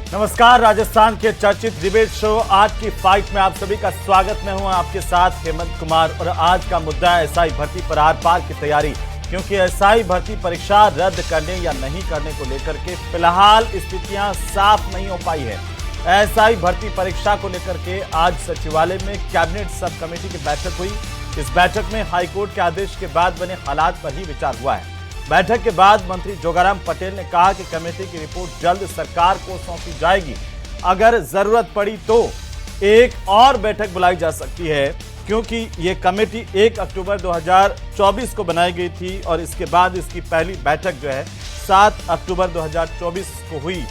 नमस्कार, राजस्थान के चर्चित डिबेट शो आज की फाइट में आप सभी का स्वागत। मैं हूं आपके साथ हेमंत कुमार और आज का मुद्दा है एसआई भर्ती पर आर पार की तैयारी, क्योंकि एसआई भर्ती परीक्षा रद्द करने या नहीं करने को लेकर के फिलहाल स्थितियां साफ नहीं हो पाई है। एसआई भर्ती परीक्षा को लेकर के आज सचिवालय में कैबिनेट सब कमेटी की बैठक हुई। इस बैठक में हाईकोर्ट के आदेश के बाद बने हालात पर ही विचार हुआ है। बैठक के बाद मंत्री जोगाराम पटेल ने कहा कि कमेटी की रिपोर्ट जल्द सरकार को सौंपी जाएगी। अगर जरूरत पड़ी तो एक और बैठक बुलाई जा सकती है, क्योंकि ये कमेटी 1 अक्टूबर 2024 को बनाई गई थी और इसके बाद इसकी पहली बैठक जो है 7 अक्टूबर 2024 को हुई।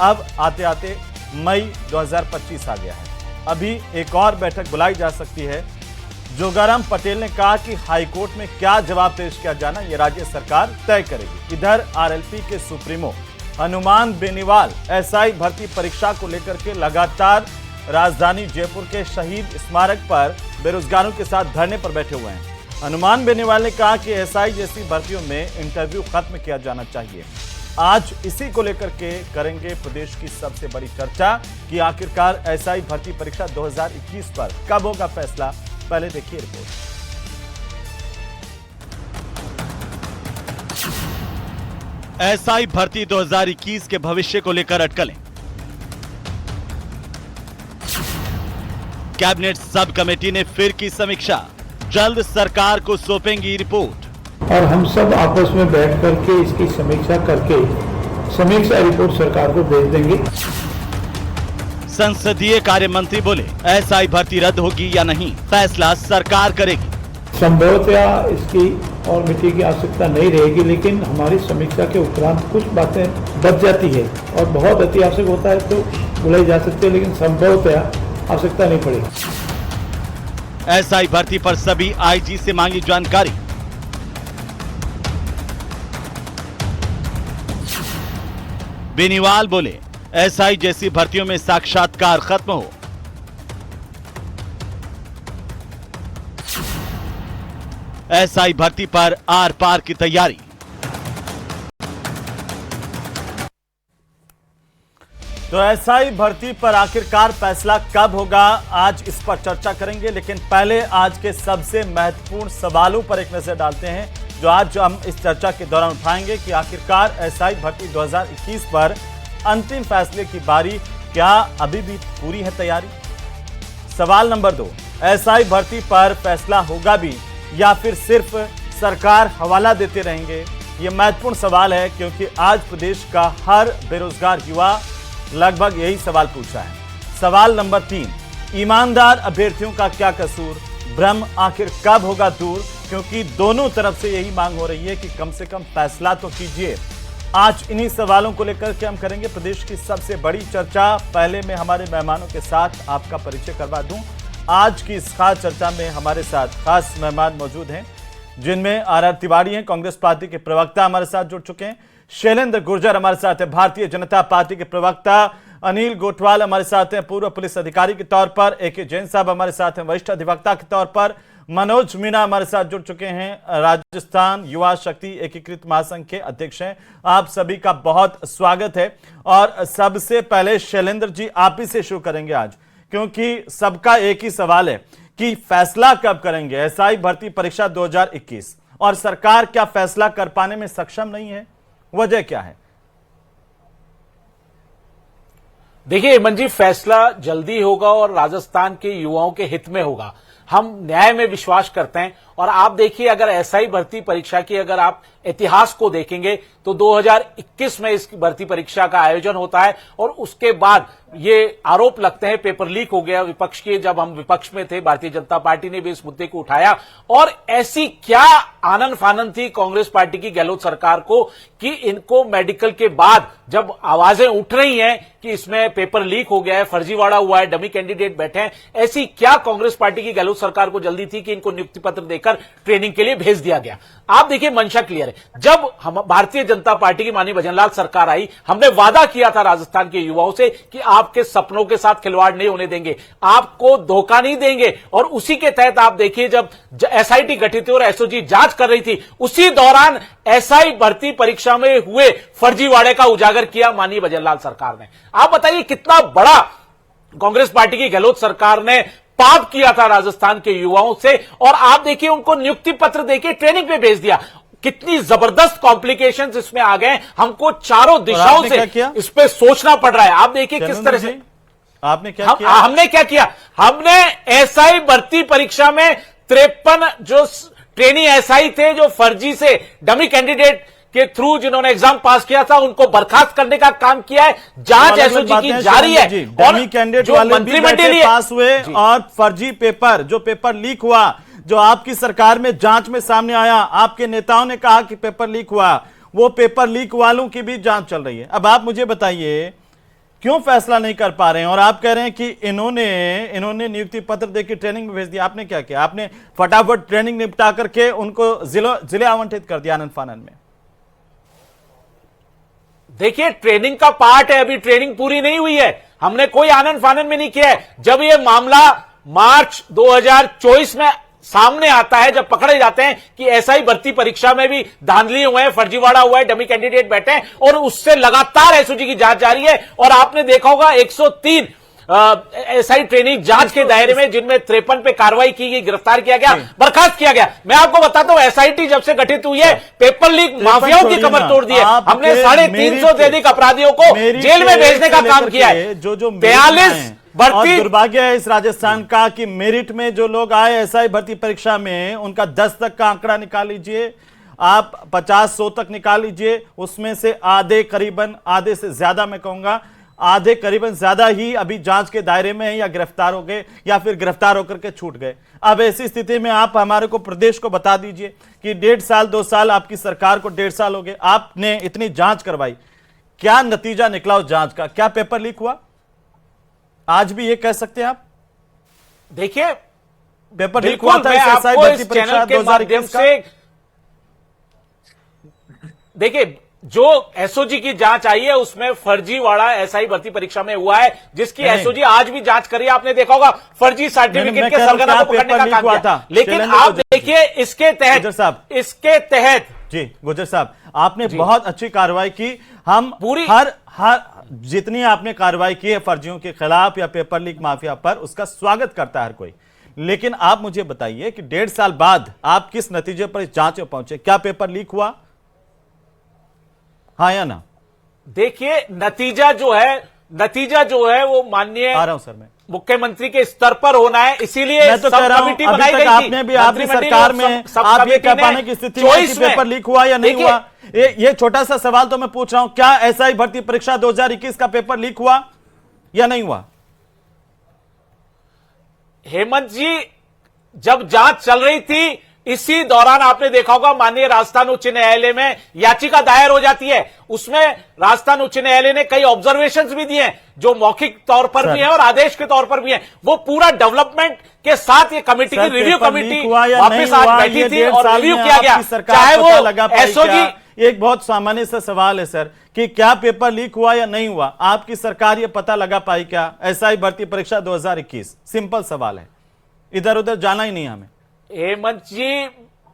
अब आते आते मई 2025 आ गया है। अभी एक और बैठक बुलाई जा सकती है। जोगाराम पटेल ने कहा कि हाईकोर्ट में क्या जवाब पेश किया जाना ये राज्य सरकार तय करेगी। इधर आरएलपी के सुप्रीमो हनुमान बेनीवाल एसआई भर्ती परीक्षा को लेकर के लगातार राजधानी जयपुर के शहीद स्मारक पर बेरोजगारों के साथ धरने पर बैठे हुए हैं। हनुमान बेनीवाल ने कहा कि एसआई जैसी भर्तियों में इंटरव्यू खत्म किया जाना चाहिए। आज इसी को लेकर के करेंगे प्रदेश की सबसे बड़ी चर्चा कि आखिरकार एसआई भर्ती परीक्षा 2021 पर कब होगा फैसला। पहले देखिए रिपोर्ट। एसआई भर्ती 2021 के भविष्य को लेकर अटकलें। कैबिनेट सब कमेटी ने फिर की समीक्षा, जल्द सरकार को सौंपेंगी रिपोर्ट। और हम सब आपस में बैठ करके इसकी समीक्षा करके समीक्षा रिपोर्ट सरकार को भेज देंगे। संसदीय कार्य मंत्री बोले, एसआई भर्ती रद्द होगी या नहीं फैसला सरकार करेगी। संभवतः इसकी और मिट्टी की आवश्यकता नहीं रहेगी, लेकिन हमारी समीक्षा के उपरांत कुछ बातें बच जाती है और बहुत अति आवश्यक होता है तो बुलाई जा सकती है, लेकिन संभवतः आवश्यकता नहीं पड़ेगी। एसआई भर्ती पर सभी आईजी से मांगी जानकारी। बेनीवाल बोले, एसआई जैसी भर्तियों में साक्षात्कार खत्म हो। एसआई भर्ती पर आर पार की तैयारी। तो एसआई भर्ती पर आखिरकार फैसला कब होगा, आज इस पर चर्चा करेंगे। लेकिन पहले आज के सबसे महत्वपूर्ण सवालों पर एक नजर डालते हैं, जो आज हम इस चर्चा के दौरान उठाएंगे कि आखिरकार एसआई भर्ती 2021 पर अंतिम फैसले की बारी क्या अभी भी पूरी है तैयारी। सवाल नंबर 2, एसआई भर्ती पर फैसला होगा भी या फिर सिर्फ सरकार हवाला देते रहेंगे। यह महत्वपूर्ण सवाल है, क्योंकि आज प्रदेश का हर बेरोजगार युवा लगभग यही सवाल पूछ रहा है। सवाल नंबर 3, ईमानदार अभ्यर्थियों का क्या कसूर, भ्रम आखिर कब होगा दूर, क्योंकि दोनों तरफ से यही मांग हो रही है कि कम से कम फैसला तो कीजिए। आज इन्हीं सवालों को लेकर के हम करेंगे प्रदेश की सबसे बड़ी चर्चा। पहले मैं हमारे मेहमानों के साथ आपका परिचय करवा दूं। आज की इस खास चर्चा में हमारे साथ खास मेहमान मौजूद हैं, जिनमें आर तिवारी हैं, कांग्रेस पार्टी के प्रवक्ता हमारे साथ जुड़ चुके हैं। शैलेंद्र गुर्जर हमारे साथ हैं, भारतीय जनता पार्टी के प्रवक्ता। अनिल गोठवाल हमारे साथ हैं, पूर्व पुलिस अधिकारी के तौर पर। AK जैन साहब हमारे साथ हैं, वरिष्ठ अधिवक्ता के तौर पर। मनोज मीणा हमारे साथ जुड़ चुके हैं, राजस्थान युवा शक्ति एकीकृत महासंघ के अध्यक्ष हैं। आप सभी का बहुत स्वागत है। और सबसे पहले शैलेंद्र जी, आप ही से शुरू करेंगे आज, क्योंकि सबका एक ही सवाल है कि फैसला कब करेंगे एसआई भर्ती परीक्षा 2021, और सरकार क्या फैसला कर पाने में सक्षम नहीं है, वजह क्या है? देखिए हेमंत जी, फैसला जल्दी होगा और राजस्थान के युवाओं के हित में होगा। हम न्याय में विश्वास करते हैं और आप देखिए, अगर एसआई भर्ती परीक्षा की अगर आप इतिहास को देखेंगे तो 2021 में इस भर्ती परीक्षा का आयोजन होता है और उसके बाद ये आरोप लगते हैं पेपर लीक हो गया विपक्ष के। जब हम विपक्ष में थे, भारतीय जनता पार्टी ने भी इस मुद्दे को उठाया और ऐसी क्या आनन फानन थी कांग्रेस पार्टी की गहलोत सरकार को कि इनको मेडिकल के बाद जब आवाजें उठ रही हैं कि इसमें पेपर लीक हो गया है, फर्जीवाड़ा हुआ है, डमी कैंडिडेट बैठे हैं, ऐसी क्या कांग्रेस पार्टी की गहलोत सरकार को जल्दी थी कि इनको नियुक्ति पत्र देकर ट्रेनिंग के लिए भेज दिया गया। आप देखिए, मंशा क्लियर है। है। जब हम भारतीय जनता पार्टी की माननीय भजनलाल सरकार आई, हमने वादा किया था राजस्थान के युवाओं से कि आपके सपनों के साथ खिलवाड़ नहीं होने देंगे, आपको धोखा नहीं देंगे। और उसी के तहत आप देखिए, जब एसआईटी गठित हुई और एसओजी जांच कर रही थी, उसी दौरान एसआई भर्ती परीक्षा में हुए फर्जीवाड़े का उजागर किया माननीय भजनलाल सरकार ने। आप बताइए कितना बड़ा कांग्रेस पार्टी की गहलोत सरकार ने पाप किया था राजस्थान के युवाओं से। और आप देखिए, उनको नियुक्ति पत्र देके ट्रेनिंग पे भेज दिया। कितनी जबरदस्त कॉम्प्लिकेशंस इसमें आ गए, हमको चारों दिशाओं से इस पे सोचना पड़ रहा है। आप देखिए किस तरह से आपने क्या किया? हमने क्या किया, हमने एसआई भर्ती परीक्षा में 53 जो ट्रेनी एसआई थे, जो फर्जी से डमी कैंडिडेट के थ्रू जिन्होंने एग्जाम पास किया था, उनको बर्खास्त करने का काम किया है। जांच एसओजी की जारी है। और कैंडिडेट वाले भी बैठे पास हुए और फर्जी पेपर, जो पेपर लीक हुआ, जो आपकी सरकार में जांच में सामने आया, आपके नेताओं ने कहा कि पेपर लीक हुआ, वो पेपर लीक वालों की भी जांच चल रही है। अब आप मुझे बताइए क्यों फैसला नहीं कर पा रहे हैं? और आप कह रहे हैं कि इन्होंने नियुक्ति पत्र देकर ट्रेनिंग में भेज दिया। आपने क्या किया? आपने फटाफट ट्रेनिंग निपटा करके उनको जिले आवंटित कर दिया आनंद फानन में। देखिए, ट्रेनिंग का पार्ट है, अभी ट्रेनिंग पूरी नहीं हुई है। हमने कोई आनंद फानन में नहीं किया है। जब ये मामला मार्च 2024 में सामने आता है, जब पकड़े जाते हैं कि एसआई भर्ती परीक्षा में भी धांधली हुए हैं, फर्जीवाड़ा हुआ है, डमी कैंडिडेट बैठे हैं, और उससे लगातार एसओजी की जांच जारी है। और आपने देखा होगा 103 एसआई ट्रेनिंग जांच के दायरे में, जिनमें 53 पे कार्रवाई की गई, गिरफ्तार किया गया, बर्खास्त किया गया। मैं आपको बताता हूं, एसआईटी जब से गठित हुई है, पेपर लीक माफियाओं की कमर तोड़ दी है। हमने 350 से अधिक अपराधियों को जेल में भेजने का काम किया है। जो 43 भर्ती। दुर्भाग्य है इस राजस्थान का कि मेरिट में जो लोग आए एसआई भर्ती परीक्षा में, उनका 10 तक का आंकड़ा निकाल लीजिए, आप 50-100 तक निकाल लीजिए, उसमें से आधे, करीबन आधे से ज्यादा, मैं कहूंगा आधे करीबन ज्यादा ही अभी जांच के दायरे में है, या गिरफ्तार हो गए, या फिर गिरफ्तार होकर के छूट गए। अब ऐसी स्थिति में आप हमारे को, प्रदेश को बता दीजिए कि 1.5 साल 2 साल आपकी सरकार को, 1.5 साल हो गए, आपने इतनी जांच करवाई, क्या नतीजा निकला उस जांच का? क्या पेपर लीक हुआ? आज भी ये कह सकते हैं आप? देखिए, पेपर लीक हुआ था एसआई भर्ती परीक्षा 2021 का। देखिए, जो एसओजी की जांच आई है, उसमें फर्जीवाड़ा एसआई भर्ती परीक्षा में हुआ है, जिसकी एसओजी आज भी जांच करी है। आपने देखा होगा, फर्जी सर्टिफिकेट के सरगना को पकड़ने का काम किया। लेकिन आप देखिए, इसके तहत जी गुजर साहब, आपने बहुत अच्छी कार्रवाई की। हम पूरी हर जितनी आपने कार्रवाई की है फर्जियों के खिलाफ या पेपर लीक माफिया पर, उसका स्वागत करता है हर कोई। लेकिन आप मुझे बताइए कि 1.5 साल बाद आप किस नतीजे पर इस जांच में पहुंचे? क्या पेपर लीक हुआ, हाँ या ना? देखिए, नतीजा जो है वो माननीय आ रहा हूं सर, मैं मुख्यमंत्री के स्तर पर होना है, इसीलिए मैं तो कह रहा हूं, अभी तक आपने भी, आपकी सरकार में आप ये कह पाने की स्थिति में कि पेपर लीक हुआ या नहीं हुआ? ये छोटा सा सवाल तो मैं पूछ रहा हूं, क्या एसआई भर्ती परीक्षा 2021 का पेपर लीक हुआ या नहीं हुआ? हेमंत जी, जब जांच चल रही थी, इसी दौरान आपने देखा होगा, माननीय राजस्थान उच्च न्यायालय में याचिका दायर हो जाती है। उसमें राजस्थान उच्च न्यायालय ने कई ऑब्जर्वेशंस भी दिए हैं, जो मौखिक तौर पर भी है और आदेश के तौर पर भी है। वो पूरा डेवलपमेंट के साथ ये कमेटी की रिव्यू कमेटी वापस आज बैठी थी और रिव्यू किया गया। चाहे वो एसओजी, एक बहुत सामान्य सा सवाल है सर कि क्या पेपर लीक हुआ या नहीं हुआ, आपकी सरकार ये पता लगा पाई क्या? एसआई भर्ती परीक्षा 2021, सिंपल सवाल है, इधर उधर जाना ही नहीं हमें। हेमंत जी,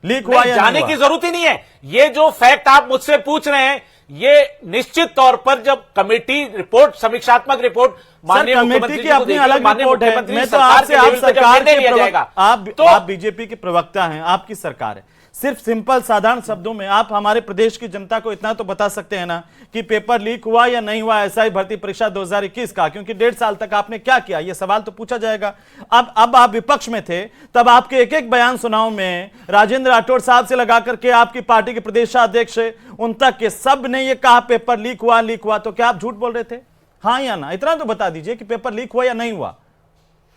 लीक हुआ या जाने की जरूरत ही नहीं है। ये जो फैक्ट आप मुझसे पूछ रहे हैं, ये निश्चित तौर पर जब कमेटी रिपोर्ट, समीक्षात्मक रिपोर्ट माननीय मुख्यमंत्री की अपनी अलग रिपोर्ट है, मैं तो आपसे, आप सरकार के आप बीजेपी के प्रवक्ता हैं, आपकी सरकार है, सिर्फ सिंपल साधारण शब्दों में आप हमारे प्रदेश की जनता को इतना तो बता सकते हैं ना कि पेपर लीक हुआ या नहीं हुआ एसआई भर्ती परीक्षा 2021 का? क्योंकि 1.5 साल तक आपने क्या किया, यह सवाल तो पूछा जाएगा। अब आप विपक्ष में थे, तब आपके एक एक बयान सुनाओ में राजेंद्र राठौड़ साहब से लगा करके आपकी पार्टी के प्रदेशाध्यक्ष उन तक के सब ने यह कहा पेपर लीक हुआ। तो क्या आप झूठ बोल रहे थे, हाँ या ना? इतना तो बता दीजिए कि पेपर लीक हुआ या नहीं हुआ।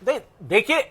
देखिए,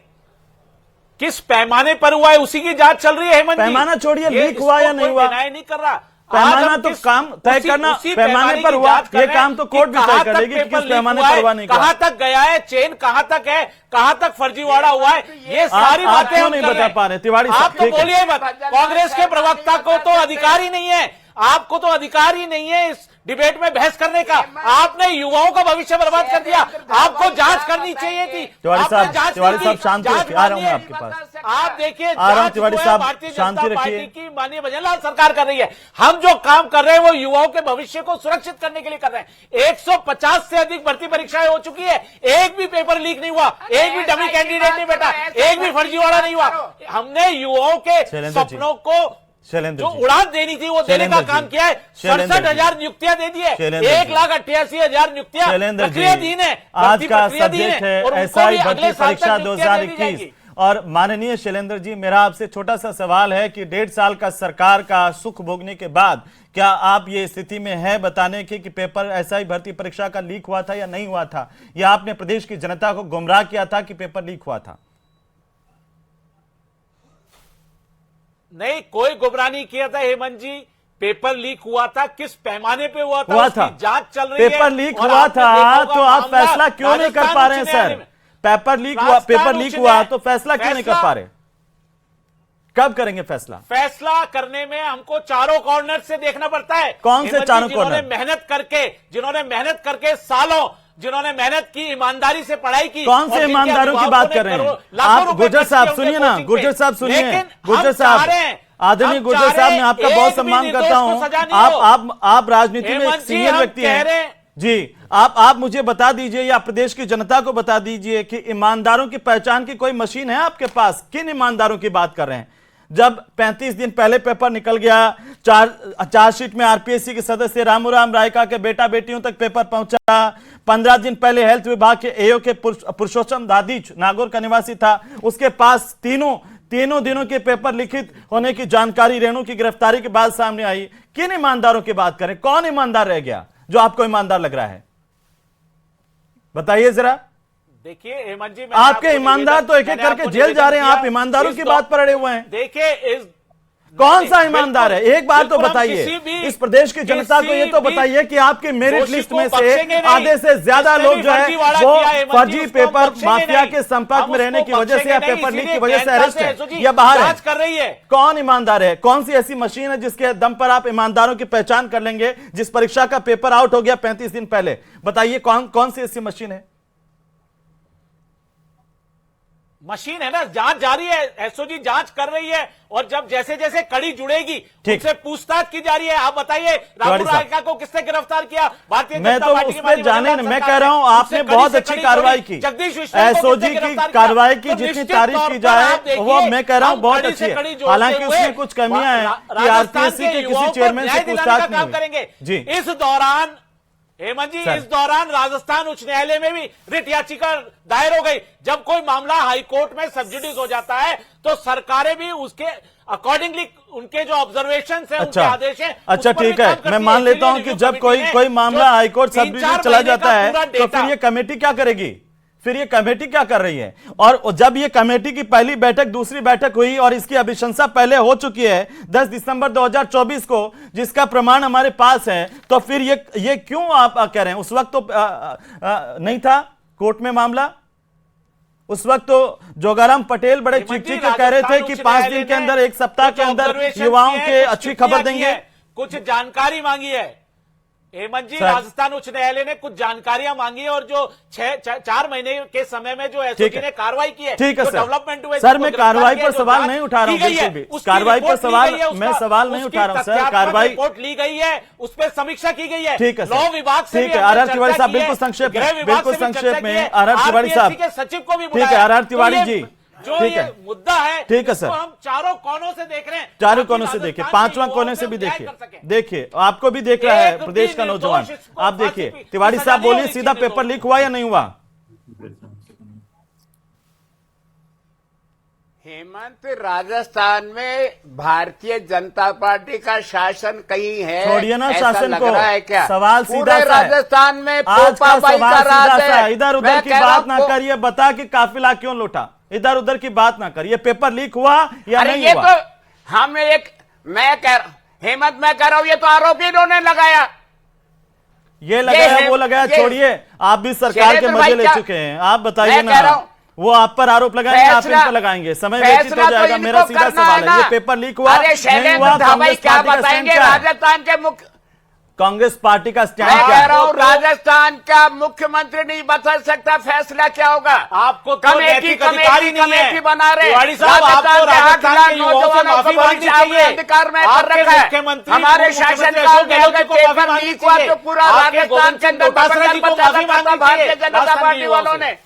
किस पैमाने पर हुआ है उसी की जांच चल रही है। हेमंत जी, पैमाना छोड़िए, लीक हुआ या नहीं हुआ नहीं कर रहा। पैमाना तो काम तय करना पैमाने पर हुआ, ये काम तो कोर्ट भी तय करेगी कि किस पैमाने पर हुआ नहीं। कहां तक गया है, चेन कहां तक है, कहां तक फर्जीवाड़ा हुआ है, ये सारी बातें क्यों नहीं बता पा रहे तिवारी साहब? आप तो बोलिए मत, कांग्रेस के प्रवक्ता को तो अधिकार ही नहीं है, आपको तो अधिकार ही नहीं है इस डिबेट में बहस करने का। आपने युवाओं का भविष्य बर्बाद कर दिया, आपको जांच करनी चाहिए थी। तिवारी साहब शांति रखिए, आ रहा हूं मैं आपके पास। आप देखिए, आ रहा हूं तिवारी साहब, भारतीय शांति जनता रखिए। पार्टी की माननीय भजनलाल सरकार कर रही है। हम जो काम कर रहे हैं वो युवाओं के भविष्य को सुरक्षित करने के लिए कर रहे हैं। 150 से अधिक भर्ती परीक्षाएं हो चुकी है, एक भी पेपर लीक नहीं हुआ, एक भी डमी कैंडिडेट नहीं बैठा, एक भी फर्जीवाड़ा नहीं हुआ। हमने युवाओं के सपनों को जो उड़ान देनी थी वो देने का काम किया है। 67,000 नियुक्तियां दे दी है, 1,88,000 नियुक्तियां प्रक्रियाधीन है। आज का सब्जेक्ट है एसआई भर्ती परीक्षा 2021। और माननीय शैलेंद्र जी, मेरा आपसे छोटा सा सवाल है कि 1.5 साल का सरकार का सुख भोगने के बाद क्या आप ये स्थिति में है बताने की कि पेपर एसआई भर्ती परीक्षा का लीक हुआ था या नहीं हुआ था, या आपने प्रदेश की जनता को गुमराह किया था कि पेपर लीक हुआ था? नहीं, कोई गुमराह नहीं किया था हेमंत जी। पेपर लीक हुआ था, किस पैमाने पे हुआ था उसकी जांच चल रही है। पेपर लीक हुआ था तो आप फैसला क्यों नहीं कर पा रहे हैं सर? पेपर लीक हुआ तो फैसला क्यों नहीं कर पा रहे? कब करेंगे फैसला? फैसला करने में हमको चारों कॉर्नर से देखना पड़ता है। कौन से चारों कॉर्नर? जिन्होंने मेहनत करके सालों, जिन्होंने मेहनत की, ईमानदारी से पढ़ाई की। कौन से ईमानदारों की बात कर रहे हैं आप? गुर्जर साहब सुनिए ना, गुर्जर साहब सुनिए, गुर्जर साहब, आदरणीय गुर्जर साहब, मैं आपका बहुत सम्मान करता हूं। आप राजनीति में एक सीनियर व्यक्ति हैं जी। आप मुझे बता दीजिए या प्रदेश की जनता को बता दीजिए कि ईमानदारों की पहचान की कोई मशीन है आपके पास? किन ईमानदारों की बात कर रहे हैं? जब 35 दिन पहले पेपर निकल गया, चार्जशीट में आरपीएससी के सदस्य रामूराम रायका के बेटा बेटियों तक पेपर पहुंचा। 15 दिन पहले हेल्थ विभाग के एओ के पुरुषोत्तम दादीच नागौर का निवासी था, उसके पास तीनों दिनों के पेपर लिखित होने की जानकारी रेणु की गिरफ्तारी के बाद सामने आई। किन ईमानदारों की बात करें? कौन ईमानदार रह गया जो आपको ईमानदार लग रहा है? बताइए जरा। देखिए हेमंत जी, आपके ईमानदार तो एक एक करके जेल जा रहे हैं, आप ईमानदारों की बात पर अड़े हुए हैं। देखिए कौन सा ईमानदार है? एक बात तो बताइए, इस प्रदेश की जनता को ये तो बताइए कि आपकी मेरिट लिस्ट में से आधे से ज्यादा लोग जो है वो फर्जी पेपर माफिया के संपर्क में रहने की वजह से या पेपर लीक की वजह से अरेस्ट है या बाहर है। कर रही है। कौन ईमानदार है? कौन सी ऐसी मशीन है जिसके दम पर आप ईमानदारों की पहचान कर लेंगे? जिस परीक्षा का पेपर आउट हो गया 35 दिन पहले, बताइए कौन सी ऐसी मशीन है? मशीन है ना, जांच जारी है, एसओजी जांच कर रही है, और जब जैसे जैसे कड़ी जुड़ेगी उनसे पूछताछ की जा रही है। आप बताइए, राहुल रायका को किसने गिरफ्तार किया? भारतीय जनता पार्टी की जाने, मैं कह रहा हूं आपने बहुत अच्छी कार्रवाई की, एसओजी की कार्रवाई की, जितनी तारीफ की जाए वो मैं कह रहा हूं बहुत अच्छी है। हालांकि उसमें कुछ कमियां हैं कि आरपीएससी के किसी चेयरमैन से पूछताछ नहीं करेंगे जी। इस दौरान हेमंत जी, इस दौरान राजस्थान उच्च न्यायालय में भी रिट याचिका दायर हो गई। जब कोई मामला हाईकोर्ट में सबजुडिस हो जाता है तो सरकारें भी उसके अकॉर्डिंगली उनके जो ऑब्जर्वेशन है, उनके आदेश है, अच्छा ठीक है, मैं मान लेता हूं कि जब कोई मामला हाईकोर्ट सबजुडिस चला जाता है तो फिर ये कमेटी क्या करेगी? फिर ये कमेटी क्या कर रही है? और जब ये कमेटी की पहली बैठक, दूसरी बैठक हुई और इसकी अभिशंसा पहले हो चुकी है 10 दिसंबर 2024 को, जिसका प्रमाण हमारे पास है, तो फिर ये क्यों आप कह रहे हैं? उस वक्त तो नहीं था कोर्ट में मामला। उस वक्त तो जोगाराम पटेल बड़े चीख कर कह रहे थे कि 5 दिन के अंदर, 1 सप्ताह के अंदर युवाओं के अच्छी खबर देंगे। कुछ जानकारी मांगी है हेमंत जी, राजस्थान उच्च न्यायालय ने कुछ जानकारियां मांगी है, और जो 4 महीने के समय में जो एसओजी ने कार्रवाई की है, ठीक है डेवलपमेंट हुए, सर मैं कार्रवाई पर सवाल नहीं उठा रहा हूं, बिल्कुल भी कार्रवाई पर मैं सवाल नहीं उठा रहा हूं सर। कार्रवाई रिपोर्ट ली गई है, उस पर समीक्षा की गई है, ठीक है लॉ विभाग से, ठीक है। आर तिवारी साहब बिल्कुल संक्षेप में, आर तिवारी साहब सचिव को भी, ठीक है आर तिवारी जी, जो ये मुद्दा है, ठीक है सर, हम चारों कोनों से देख रहे हैं, चारों कोनों से देखिए, 5वां कोने से भी देखिए आपको भी देख रहा है प्रदेश का नौजवान। आप देखिए तिवारी साहब, बोलिए सीधा, पेपर लीक हुआ या नहीं हुआ? हेमंत, राजस्थान में भारतीय जनता पार्टी का शासन कहीं है? छोड़िए ना शासन को, क्या सवाल सीधा सा है। राजस्थान में आज का सवाल सीधा सा है, इधर उधर की बात ना करिए, बता कि काफिला क्यों लौटा, इधर उधर की बात ना करिए। पेपर लीक हुआ या नहीं हुआ? तो हम मैं कह रहा हूं हेमंत, मैं कह रहा हूं ये तो आरोप इन्होंने लगाया। ये लगाया वो लगाया, छोड़िए, आप भी सरकार के मजे ले चुके हैं। आप बताइए ना, वो आप पर आरोप लगाएंगे, आप इन पर लगाएंगे, समय व्यतीत हो जाएगा। मेरा सीधा सवाल है, ये पेपर लीक हुआ नहीं हुआ, कांग्रेस क्या पार्टी का स्टैंड बताएंगे? क्या है? राजस्थान के मुख्य कांग्रेस पार्टी का स्टैंड मैं क्या कह रहा है? हूं राजस्थान का मुख्यमंत्री नहीं बता सकता फैसला क्या होगा। आपको तो नैतिक अधिकार ही नहीं है। कमेटी बना रहे, तिवारी साहब, आपको राजस्थान के युवाओं से माफी मांगनी चाहिए। अधिकार में कर आपके रखा है। मुख्यमंत्री हमारे शासनकाल में अगर पेपर लीक हुआ तो पूरा राजस्थान के अंदर भारतीय जनता पार्टी वालों ने,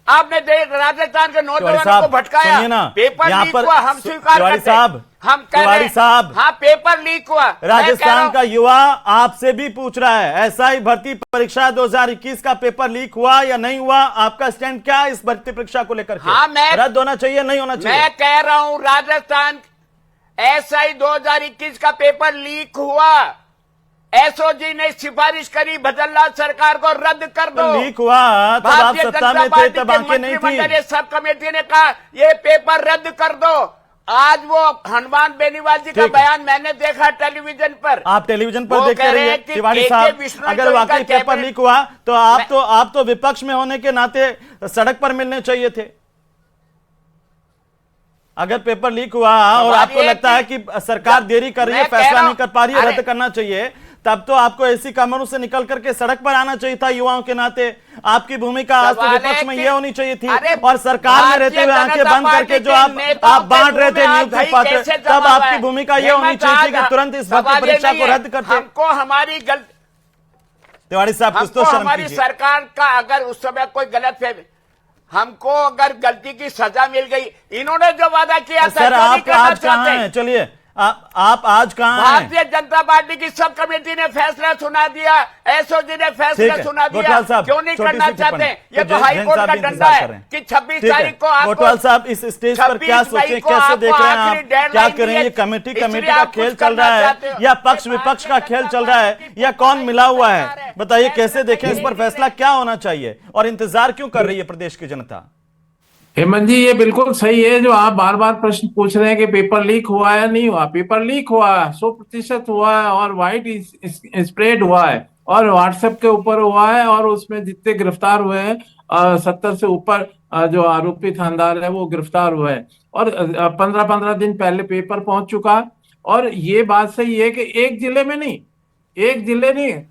आपने राजस्थान के नौजवानों को भटकाया। पेपर लीक हुआ, हम स्वीकार करते हैं, हम कह रहे हैं साहब, हाँ पेपर लीक हुआ। राजस्थान का युवा आपसे भी पूछ रहा है, एसआई भर्ती परीक्षा 2021 का पेपर लीक हुआ या नहीं हुआ? आपका स्टैंड क्या है इस भर्ती परीक्षा को लेकर? हाँ, मैं रद्द होना चाहिए, नहीं होना चाहिए? मैं कह रहा हूं राजस्थान एसआई 2021 का पेपर लीक हुआ, एसओजी ने सिफारिश करी भजनलाल सरकार को रद्द कर दो। लीक हुआ तब आप सत्ता में थे, तब आंखें नहीं थी। सब कमेटी ने कहा ये पेपर रद्द कर दो। आज वो हनुमान बेनीवाल जी का बयान मैंने देखा टेलीविजन पर। आप टेलीविजन पर देखते रहिए तिवारी साहब, अगर वाकई पेपर लीक हुआ तो आप तो विपक्ष में होने के नाते सड़क पर मिलने चाहिए थे। अगर पेपर लीक हुआ और आपको लगता है कि सरकार देरी कर रही है, फैसला नहीं कर पा रही है, रद्द करना चाहिए, तब तो आपको ऐसी कामों से निकल करके सड़क पर आना चाहिए था युवाओं के नाते। आपकी भूमिका आज तो विपक्ष में ये होनी चाहिए थी, और सरकार में रहते हुए आंखें बंद करके जो आप बांट रहे थे नियुक्ति पत्र, तब आपकी भूमिका ये होनी चाहिए थी कि तुरंत इस भर्ती परीक्षा को रद्द करते। हमको हमारी गलती, तिवारी साहब कुछ तो शर्म हमारी कीजिए। सरकार का अगर उस समय कोई गलत फहमी, हमको अगर गलती की सजा मिल गई, इन्होंने जो वादा किया सर आप आज कहाँ हैं? चलिए आप आज कहाँ हैं? भारतीय जनता पार्टी की सब कमेटी ने फैसला सुना दिया, एसओजी ने फैसला सुना दिया, क्यों नहीं करना चाहते? ये तो हाई कोर्ट का डंडा है कि 26 तारीख को आपको। कोटवाल साहब इस स्टेज पर क्या सोचें, कैसे देख रहे हैं आप, क्या करें? ये कमेटी का खेल चल रहा है या पक्ष विपक्ष का खेल चल रहा है या कौन मिला हुआ है? बताइए कैसे देखें, इस पर फैसला क्या होना चाहिए और इंतजार क्यों कर रही है प्रदेश की जनता? हेमंत जी, ये बिल्कुल सही है जो आप बार बार प्रश्न पूछ रहे हैं कि पेपर लीक हुआ है, नहीं हुआ। पेपर लीक हुआ है, 100% हुआ है, और व्हाइट स्प्रेड हुआ है, और व्हाट्सएप के ऊपर हुआ है, और उसमें जितने गिरफ्तार हुए हैं 70 से ऊपर जो आरोपी थानेदार है वो गिरफ्तार हुए हैं, और 15-15 दिन पहले पेपर पहुंच चुका। और ये बात सही है कि एक जिले नहीं,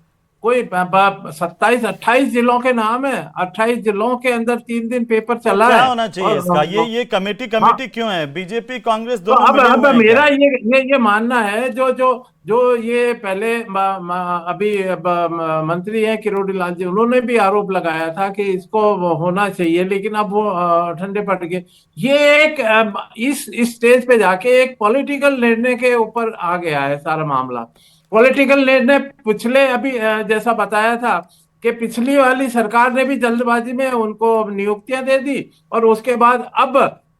कोई 27-28 जिलों के नाम है, 28 जिलों के अंदर 3 दिन पेपर चला है। क्या होना चाहिए इसका? ये कमेटी क्यों है? बीजेपी कांग्रेस दोनों अब मेरा ये मानना है, जो ये पहले अभी मंत्री हैं किरोड़ी लाल जी, उन्होंने भी आरोप लगाया था कि इसको होना चाहिए, लेकिन अब वो ठंडे पड़ गए। ये एक इस स्टेज पे जाके एक पॉलिटिकल निर्णय के ऊपर आ गया है सारा मामला। पॉलिटिकल निर्णय पिछले अभी जैसा बताया था कि पिछली वाली सरकार ने भी जल्दबाजी में उनको नियुक्तियां दे दी, और उसके बाद अब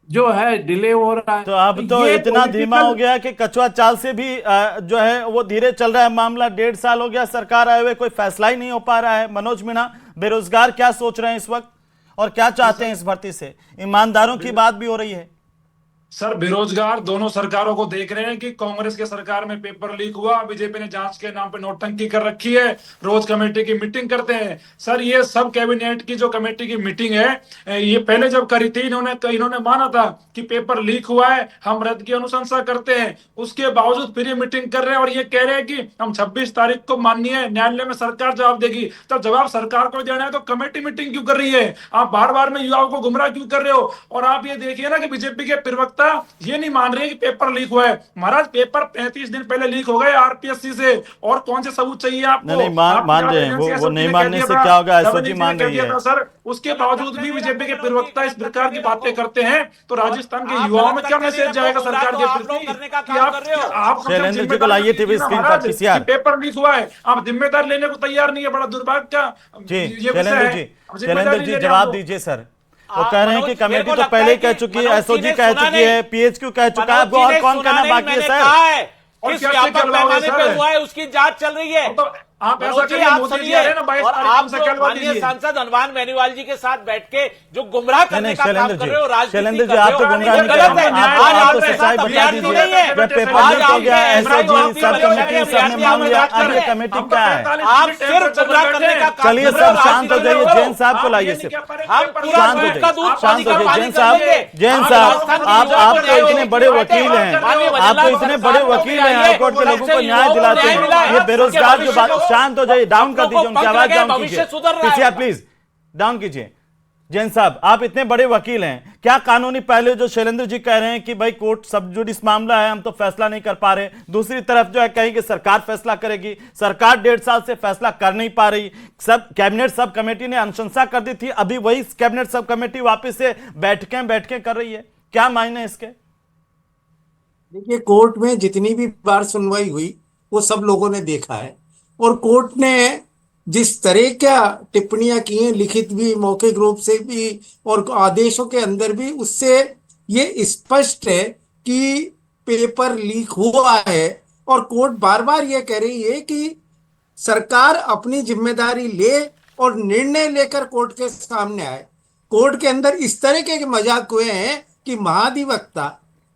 जो है डिले हो रहा है। तो अब तो इतना धीमा हो गया कि कछुआ चाल से भी जो है वो धीरे चल रहा है मामला। 1.5 साल हो गया सरकार आए हुए, कोई फैसला ही नहीं हो पा रहा है। मनोज मीणा, बेरोजगार क्या सोच रहे हैं इस वक्त और क्या चाहते हैं इस भर्ती से? ईमानदारों की बात भी हो रही है। सर, बेरोजगार दोनों सरकारों को देख रहे हैं कि कांग्रेस के सरकार में पेपर लीक हुआ, बीजेपी ने जांच के नाम पे नोटंकी कर रखी है, रोज कमेटी की मीटिंग करते हैं। सर, ये सब कैबिनेट की जो कमेटी की मीटिंग है, ये पहले जब करी थी इन्होंने माना था कि पेपर लीक हुआ है, हम रद्द की अनुशंसा करते हैं। उसके बावजूद फिर ये मीटिंग कर रहे हैं और ये कह रहे हैं कि हम 26 तारीख को माननीय न्यायालय में सरकार जवाब देगी। तब जवाब सरकार को देना है तो कमेटी मीटिंग क्यों कर रही है? आप बार बार में युवाओं को गुमराह क्यों कर रहे हो? और आप ये देखिए ना कि बीजेपी के प्रवक्ता ये नहीं मान रहे कि पेपर लीक हुआ है। महाराज, पेपर 35 दिन पहले लीक हो गए आरपीएससी से, और कौन से सबूत चाहिए आपको? नहीं मान रहे हैं वो नहीं मानने से क्या होगा? एसओजी मान रही है सर, उसके बावजूद भी बीजेपी के प्रवक्ता इस प्रकार की बातें करते हैं, तो राजस्थान के युवाओं में क्या मैसेज जाएगा सरकार के प्रति? आप शैलेंद्र जी को लाइए टीवी स्क्रीन पर पीसीआर। पेपर लीक हुआ है, आप जिम्मेदार लेने को तैयार नहीं है, बड़ा दुर्भाग्य का जी। शैलेंद्र जी जवाब दीजिए सर। वो कह रहे हैं कि कमेटी तो पहले ही कह चुकी है, एसओजी कह चुकी है, पीएचक्यू कह चुका है, और कौन कहना बाकी है सर? किस व्यापक पैमाने पे हुआ है उसकी जांच चल रही है। आप ऐसा मनोज जी, करिए, आप मोदी जी सुनिए, आ रहे हैं ना 22 और तारीख आप उनसे जो कहलवा माननीय दीजिए। सांसद हनुमान बेनीवाल जी के साथ बैठ के जो गुमराह करने का काम कर रहे हो, राजनीति शैलेंद्र जी, कर आप रहे तो हो, गुमराह वो नहीं कर गलत रहे है। हैं। आज आप आपके सच्चाई साथ बता अभ्यर्थी दीजिए। नहीं है। जब पेपर आज लीक हो आपके गया, एसओजी एसआईटी सब कमेटी सबने अभ्यर्थी मांग लिया, बात कर आगे रहे हैं। कमेटी क्या है? आप सिर्फ गुमराह करने का काम चलिए कर रहे हो, सब शांत हो राजनीति जाइए, कर रहे हो। जैन साहब को लाइए सिर्फ हम पूरा शांत हो दूध का दूध, जाइए, शांत पानी हो का जाइए। पानी जैन कर साहब, लेंगे। जैन आप साहब, राजस्थान की आप जनता को तो इतने न्याय बड़े दिलाइए। वकील हैं, माननीय आप तो वजनलाल इतने सरकार बड़े को वकील हैं, न्याय हाईकोर्ट के लोगों को न्याय दिलाते न्याय मिला हैं। है। ये बेरोजगार जो भविष्य को- शांत हो जाइए, डाउन कर दीजिए उनकी आवाज, डाउन भविष्य कीजिए सुधर रहा है पीछे, उनका। प्लीज डाउन कीजिए। जैन साहब, आप इतने बड़े वकील हैं, क्या कानूनी पहले जो शैलेंद्र जी कह रहे हैं कि भाई कोर्ट सब जुडिस मामला है, हम तो फैसला नहीं कर पा रहे, दूसरी तरफ जो है कहीं कि सरकार फैसला करेगी, सरकार 1.5 साल से फैसला कर नहीं पा रही, सब कैबिनेट सब कमेटी ने अनुशंसा कर दी थी, अभी वही कैबिनेट सब कमेटी वापस से बैठकें कर रही है, क्या मायने इसके? देखिए, कोर्ट में जितनी भी बार सुनवाई हुई वो सब लोगों ने देखा है, और कोर्ट ने जिस तरह क्या टिप्पणियां की हैं, लिखित भी, मौखिक रूप से भी और आदेशों के अंदर भी, उससे ये स्पष्ट है कि पेपर लीक हुआ है। और कोर्ट बार बार ये कह रही है कि सरकार अपनी जिम्मेदारी ले और निर्णय लेकर कोर्ट के सामने आए। कोर्ट के अंदर इस तरह के मजाक हुए हैं कि महाधिवक्ता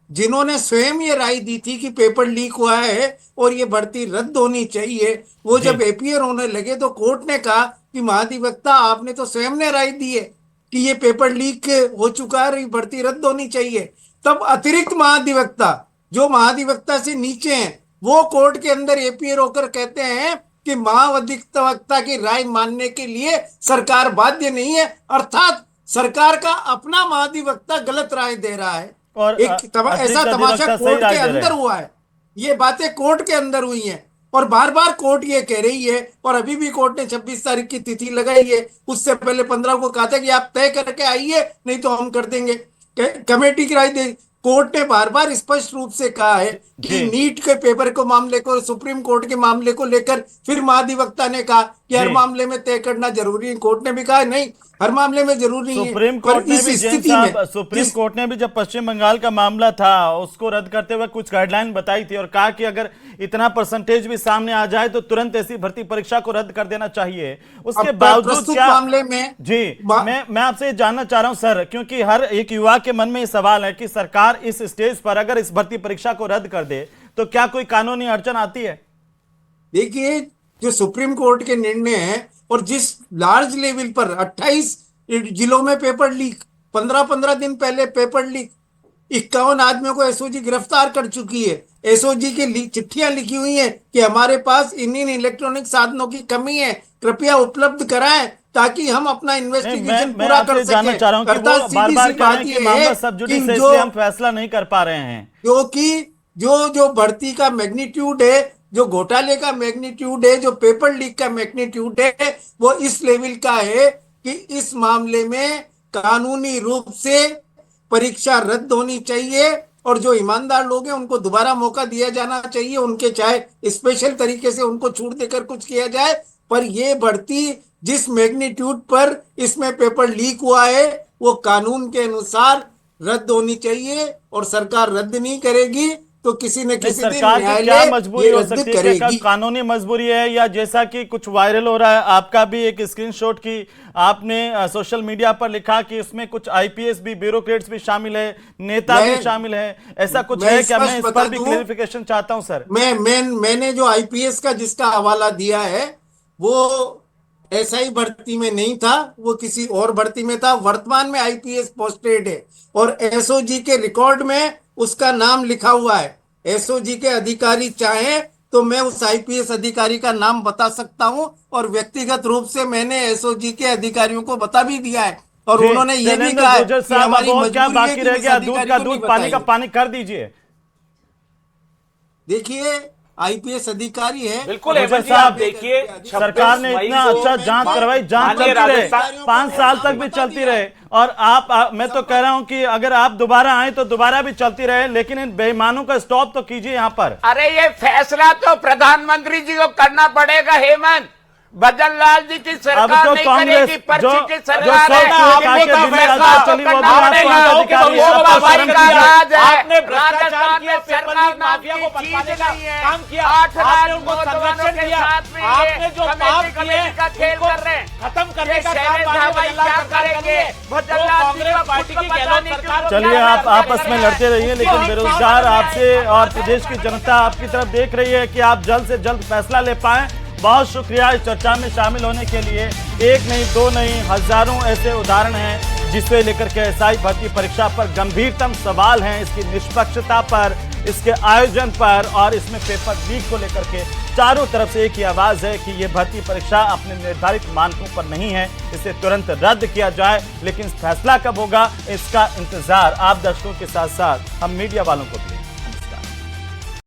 जिन्होंने स्वयं ये राय दी थी कि पेपर लीक हुआ है और ये भर्ती रद्द होनी चाहिए, वो जब एपीयर होने लगे तो कोर्ट ने कहा कि महाधिवक्ता आपने तो स्वयं ने राय दी है कि ये पेपर लीक हो चुका है, ये भर्ती रद्द होनी चाहिए। तब अतिरिक्त महाधिवक्ता जो महाधिवक्ता से नीचे हैं वो कोर्ट के अंदर एपीयर होकर कहते हैं कि महाधिवक्ता की राय मानने के लिए सरकार बाध्य नहीं है, अर्थात सरकार का अपना महाधिवक्ता गलत राय दे रहा है। और ऐसा तमाशा कोर्ट के अंदर हुआ है, ये बातें कोर्ट के अंदर हुई हैं, और बार बार कोर्ट ये कह रही है, और अभी भी कोर्ट ने 26 तारीख की तिथि लगाई है, उससे पहले 15 को कहा था कि आप तय करके आइए, नहीं तो हम कर देंगे कमेटी की राय दे। कोर्ट ने बार बार स्पष्ट रूप से कहा है कि नीट के पेपर को मामले को, सुप्रीम कोर्ट के मामले को लेकर फिर महाधिवक्ता ने कहा कि हर मामले में तय करना जरूरी है। कोर्ट ने भी कहा नहीं, हर मामले में जरूरी नहीं है। सुप्रीम कोर्ट ने भी, सुप्रीम कोर्ट ने भी जब पश्चिम बंगाल का मामला था उसको रद्द करते हुए कुछ गाइडलाइन बताई थी और कहा कि अगर इतना परसेंटेज भी सामने आ जाए तो तुरंत ऐसी भर्ती परीक्षा को रद्द कर देना चाहिए। उसके बावजूद क्या मामले में जी मैं आपसे जानना चाह रहा हूं सर, क्योंकि हर एक युवा के मन में ये सवाल है कि सरकार इस स्टेज पर अगर इस भर्ती परीक्षा को रद्द कर दे तो क्या कोई कानूनी अड़चन आती है? देखिए, जो सुप्रीम कोर्ट के निर्णय है और जिस लार्ज लेवल पर 28 जिलों में पेपर लीक, 15-15 दिन पहले पेपर लीक, 51 आदमियों को एसओजी गिरफ्तार कर चुकी है। एसओजी की चिट्ठियां लिखी हुई हैं कि हमारे पास इन इलेक्ट्रॉनिक साधनों की कमी है, कृपया उपलब्ध कराएं ताकि हम अपना इन्वेस्टिगेशन पूरा कर सकें। जानना चाह रहा हूं कि वो बार-बार कह रहे हैं कि मामला सब जुडिस है, इसलिए हम फैसला नहीं कर पा रहे हैं, क्योंकि जो भर्ती का मैग्नीट्यूड है, जो घोटाले का मैग्नीट्यूड है, जो पेपर लीक का मैग्नीट्यूड है, वो इस लेवल का है कि इस मामले में कानूनी रूप से परीक्षा रद्द होनी चाहिए और जो ईमानदार लोग हैं उनको दोबारा मौका दिया जाना चाहिए। उनके चाहे स्पेशल तरीके से उनको छूट देकर कुछ किया जाए, पर ये भर्ती जिस मैग्नीट्यूड पर इसमें पेपर लीक हुआ है वो कानून के अनुसार रद्द होनी चाहिए, और सरकार रद्द नहीं करेगी तो किसी न किसी दिन सरकार की क्या मजबूरी हो सकती है? क्या कानूनी मजबूरी है, या जैसा कि कुछ वायरल हो रहा है, आपका भी एक स्क्रीनशॉट की आपने सोशल मीडिया पर लिखा कि इसमें कुछ आईपीएस भी, ब्यूरोक्रेट्स भी शामिल है, नेता भी शामिल है, ऐसा कुछ है क्या? मैं इस पर भी क्लेरिफिकेशन चाहता हूं सर। मैंने जो आईपीएस का जिसका हवाला दिया है वो एसआई भर्ती में नहीं था, वो किसी और भर्ती में था। वर्तमान में आईपीएस पोस्टेड है और एसओजी के रिकॉर्ड में उसका नाम लिखा हुआ है। एसओजी के अधिकारी चाहे तो मैं उस आईपीएस अधिकारी का नाम बता सकता हूं, और व्यक्तिगत रूप से मैंने एसओजी के अधिकारियों को बता भी दिया है, और उन्होंने ये भी कहा है कि हमारी क्या बाकी रह गया, दूध का दूध पानी का पानी कर दीजिए। देखिए, आईपीएस अधिकारी है, बिल्कुल साहब, देखिए सरकार ने इतना अच्छा जांच करवाई, जांच चलती रहे, 5 साल तक भी चलती रहे, और आप मैं तो कह रहा हूं कि अगर आप दोबारा आए तो दोबारा भी चलती रहे, लेकिन इन बेईमानों का स्टॉप तो कीजिए यहाँ पर। अरे ये फैसला तो प्रधानमंत्री जी को करना पड़ेगा हेमंत। भजन लाल जी की सरकार तो नहीं कांग्रेस करेगी, पर्ची की सरकार है। आपने भ्रष्टाचार किया, पेपर लीक माफिया को पनपाने का काम किया, आपने उनको संरक्षण दिया, आपने जो पाप किए उनको खत्म करने का काम कांग्रेस पार्टी की गहलोत सरकार। चलिए, आप आपस में लड़ते रहिए, लेकिन बेरोजगार आपसे और प्रदेश की जनता आपकी तरफ देख रही है कि आप जल्द से जल्द फैसला ले पाएं। बहुत शुक्रिया इस चर्चा में शामिल होने के लिए। एक नहीं, दो नहीं, हजारों ऐसे उदाहरण हैं जिसे लेकर के एसआई भर्ती परीक्षा पर गंभीरतम सवाल हैं, इसकी निष्पक्षता पर, इसके आयोजन पर और इसमें पेपर लीक को लेकर के चारों तरफ से एक ही आवाज है कि ये भर्ती परीक्षा अपने निर्धारित मानकों पर नहीं है, इसे तुरंत रद्द किया जाए। लेकिन फैसला कब होगा इसका इंतजार आप दर्शकों के साथ साथ हम मीडिया वालों को भी